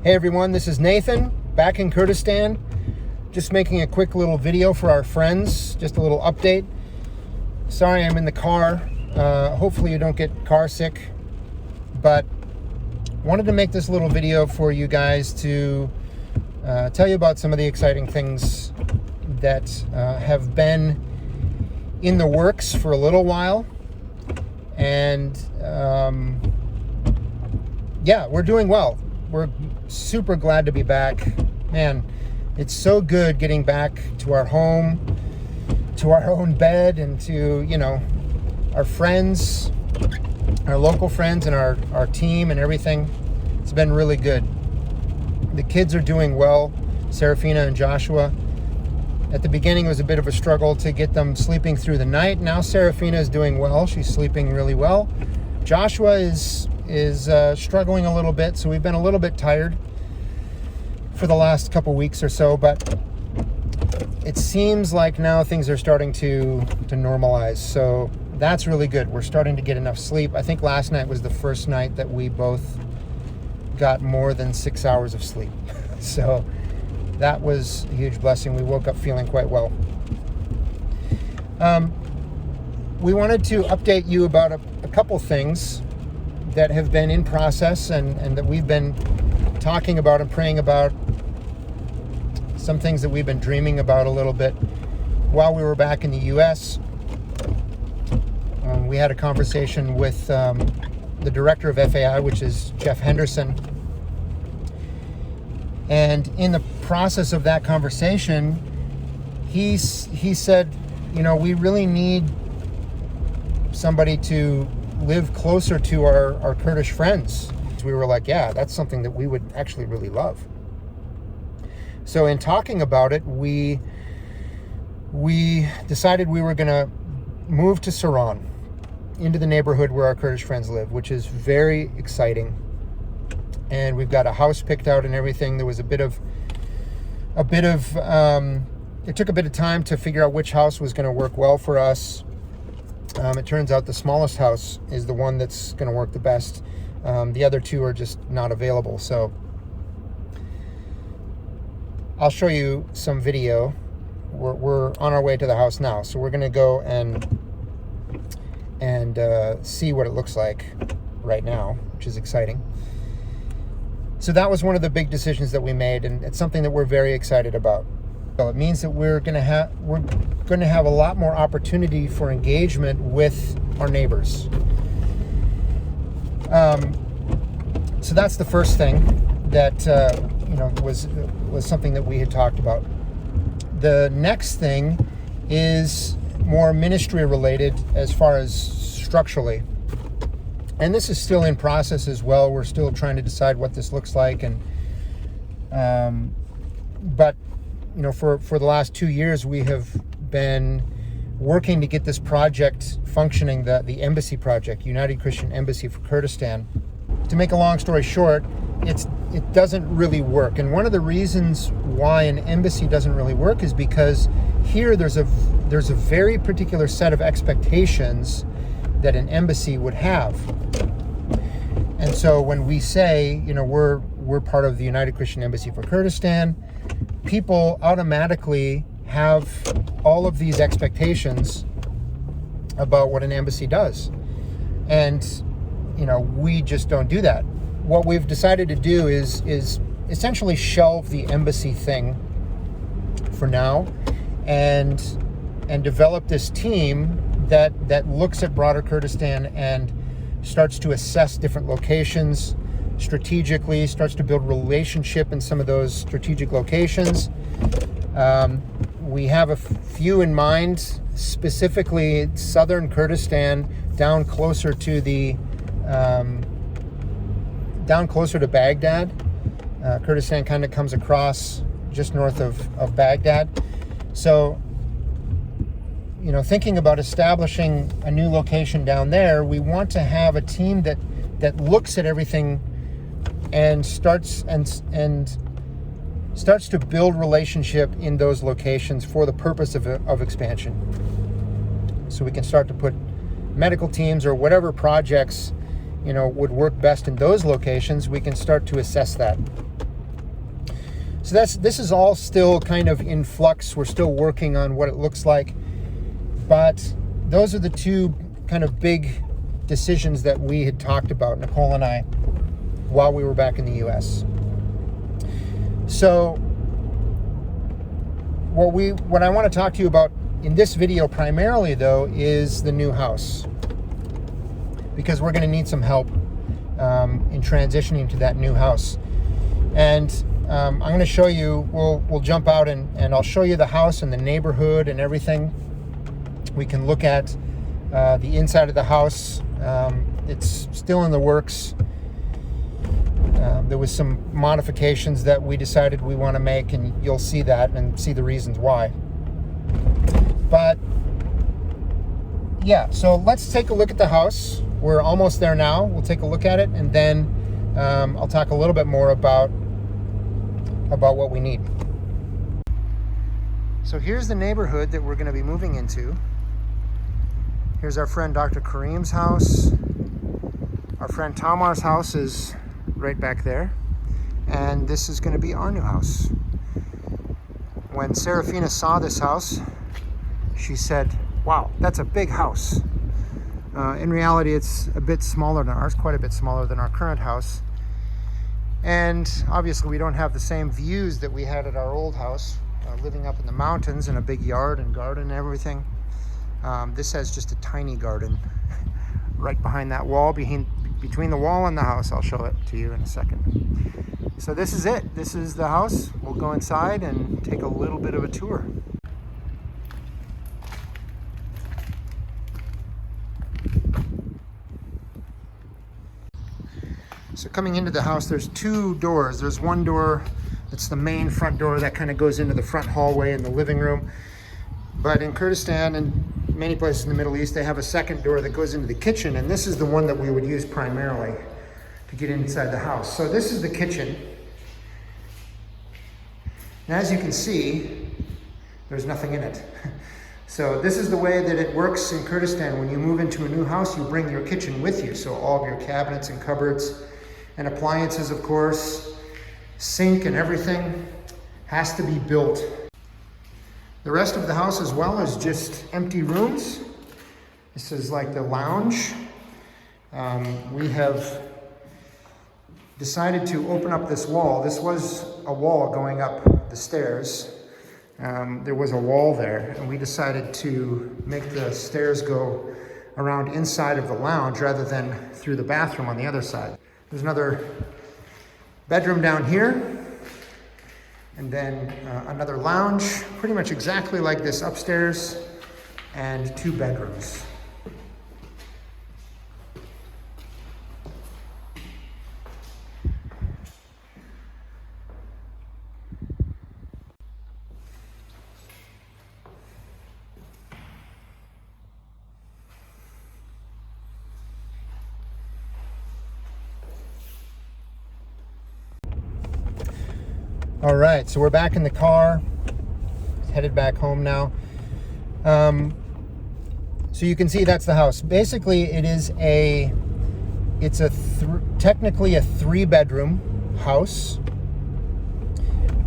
Hey everyone, this is Nathan, back in Kurdistan. Just making a quick little video for our friends, just a little update. Sorry I'm in the car. Hopefully you don't get car sick, but wanted to make this little video for you guys to tell you about some of the exciting things that have been in the works for a little while. And yeah, we're doing well. We're super glad to be back. Man, it's so good getting back to our home, to our own bed, and to, you know, our friends, our local friends, and our team and everything. It's been really good. The kids are doing well, Serafina and Joshua. At the beginning, it was a bit of a struggle to get them sleeping through the night. Now Serafina is doing well. She's sleeping really well. Joshua is struggling a little bit, so we've been a little bit tired for the last couple weeks or so, but it seems like now things are starting to normalize, so that's really good. We're starting to get enough sleep. I think last night was the first night that we both got more than 6 hours of sleep. So that was a huge blessing. We woke up feeling quite well. We wanted to update you about a couple things that have been in process and that we've been talking about and praying about. Some things that we've been dreaming about a little bit while we were back in the U.S. We had a conversation with the director of FAI, which is Jeff Henderson. And in the process of that conversation, he said, you know, we really need somebody to live closer to our Kurdish friends. We were like, yeah, that's something that we would actually really love. So in talking about it, we decided we were going to move to Saran, into the neighborhood where our Kurdish friends live, which is very exciting. And we've got a house picked out and everything. There was it took a bit of time to figure out which house was going to work well for us. It turns out the smallest house is the one that's going to work the best. The other two are just not available. So I'll show you some video. We're on our way to the house now. So we're going to go and see what it looks like right now, which is exciting. So that was one of the big decisions that we made, and it's something that we're very excited about. So it means that we're going to have a lot more opportunity for engagement with our neighbors. So that's the first thing that was something that we had talked about. The next thing is more ministry related as far as structurally. And this is still in process as well. We're still trying to decide what this looks like. And but you know, for the last 2 years, we have been working to get this project functioning, the embassy project, United Christian Embassy for Kurdistan. To make a long story short, it doesn't really work. And one of the reasons why an embassy doesn't really work is because here there's a very particular set of expectations that an embassy would have. And so when we say, you know, we're part of the United Christian Embassy for Kurdistan, people automatically have all of these expectations about what an embassy does. And, you know, we just don't do that. What we've decided to do is essentially shelve the embassy thing for now and develop this team that looks at broader Kurdistan and starts to assess different locations strategically, starts to build relationship in some of those strategic locations. We have a few in mind, specifically southern Kurdistan, down closer to Baghdad. Kurdistan kind of comes across just north of Baghdad. So, you know, thinking about establishing a new location down there, we want to have a team that looks at everything and starts to build relationship in those locations for the purpose of expansion. So we can start to put medical teams or whatever projects, you know, would work best in those locations. We can start to assess that. So this is all still kind of in flux. We're still working on what it looks like. But those are the two kind of big decisions that we had talked about, Nicole and I, while we were back in the US. So what I want to talk to you about in this video primarily, though, is the new house, because we're going to need some help in transitioning to that new house. And I'm going to show you, we'll jump out and I'll show you the house and the neighborhood and everything. We can look at the inside of the house. It's still in the works. There was some modifications that we decided we want to make, and you'll see that and see the reasons why. But yeah, so let's take a look at the house. We're almost there now. We'll take a look at it, and then I'll talk a little bit more about what we need. So here's the neighborhood that we're going to be moving into. Here's our friend Dr. Kareem's house. Our friend Tamar's house is right back there. And this is going to be our new house. When Serafina saw this house, she said, wow, that's a big house. In reality, it's a bit smaller than ours, quite a bit smaller than our current house. And obviously we don't have the same views that we had at our old house, living up in the mountains in a big yard and garden and everything. This has just a tiny garden right behind that wall, between the wall and the house. I'll show it to you in a second. So this is it. This is the house. We'll go inside and take a little bit of a tour. So coming into the house, there's two doors. There's one door that's the main front door that kind of goes into the front hallway in the living room. But in Kurdistan and many places in the Middle East, they have a second door that goes into the kitchen, and this is the one that we would use primarily to get inside the house. So this is the kitchen. And as you can see, there's nothing in it. So this is the way that it works in Kurdistan. When you move into a new house, you bring your kitchen with you. So all of your cabinets and cupboards and appliances, of course, sink and everything has to be built. The rest of the house as well is just empty rooms. This is like the lounge. We have decided to open up this wall. This was a wall going up the stairs. There was a wall there, and we decided to make the stairs go around inside of the lounge rather than through the bathroom on the other side. There's another bedroom down here. And then another lounge, pretty much exactly like this upstairs, and two bedrooms. All right, so we're back in the car, headed back home now. So you can see that's the house. Basically, it's technically a 3-bedroom house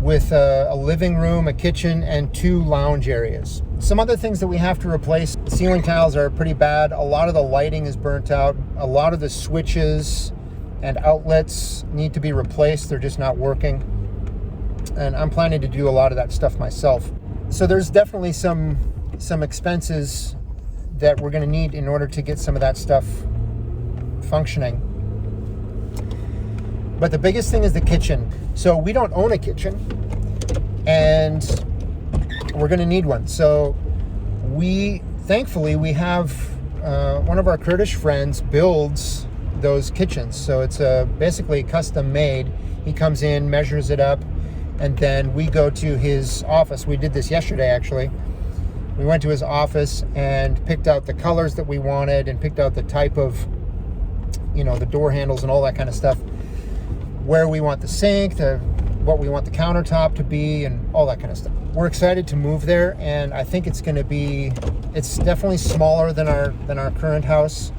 with a living room, a kitchen, and 2 lounge areas. Some other things that we have to replace: the ceiling tiles are pretty bad. A lot of the lighting is burnt out. A lot of the switches and outlets need to be replaced. They're just not working. And I'm planning to do a lot of that stuff myself. So there's definitely some expenses that we're going to need in order to get some of that stuff functioning. But the biggest thing is the kitchen. So we don't own a kitchen, and we're going to need one. So thankfully we have one of our Kurdish friends builds those kitchens. So it's basically custom made. He comes in, measures it up, and then we go to his office. We did this yesterday, actually. We went to his office and picked out the colors that we wanted and picked out the type of, the door handles and all that kind of stuff, where we want the sink, what we want the countertop to be, and all that kind of stuff. We're excited to move there, and I think it's definitely smaller than our current house,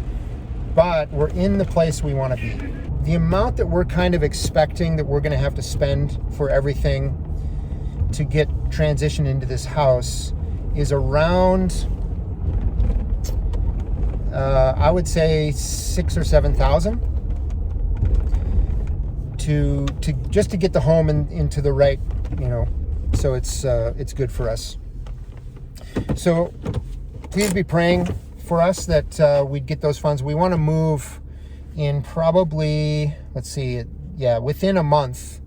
but we're in the place we want to be. The amount that we're kind of expecting that we're going to have to spend for everything to get transitioned into this house is around, I would say 6,000 or 7,000 to just to get the home into the right, so it's good for us. So please be praying for us that we'd get those funds. We want to move in probably, within a month.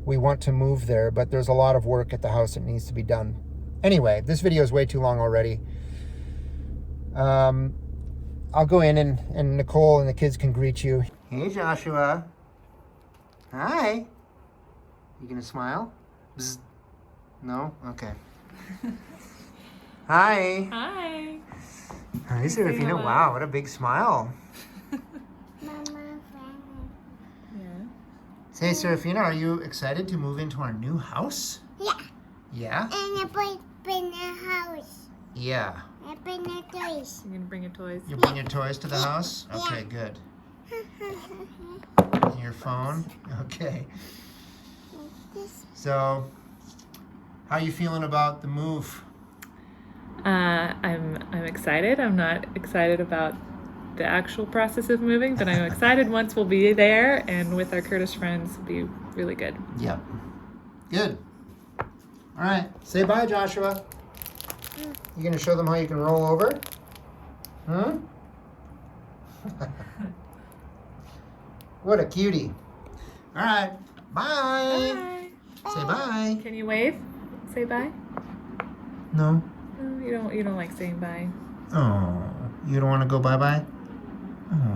We want to move there, but there's a lot of work at the house that needs to be done. Anyway, this video is way too long already. I'll go in and Nicole and the kids can greet you. Hey, Joshua. Hi. You gonna smile? Bzz. No? Okay. Hi. Hi. Hi, Serafina. Wow, what a big smile. Yeah. Say, Serafina, are you excited to move into our new house? Yeah. Yeah? And I bring the house. Yeah. I bring the toys. You're gonna bring your toys? You bring your toys to the house? Yeah. Okay, good. Your phone? Okay. So, how are you feeling about the move? I'm excited. I'm not excited about the actual process of moving, but I'm excited once we'll be there and with our Curtis friends. It'll be really good. Yep. Good. All right. Say bye, Joshua. You gonna show them how you can roll over? Hmm? What a cutie. All right. Bye. Bye. Say bye. Can you wave? Say bye. No. No, you don't like saying bye. Oh, you don't want to go bye-bye? Oh.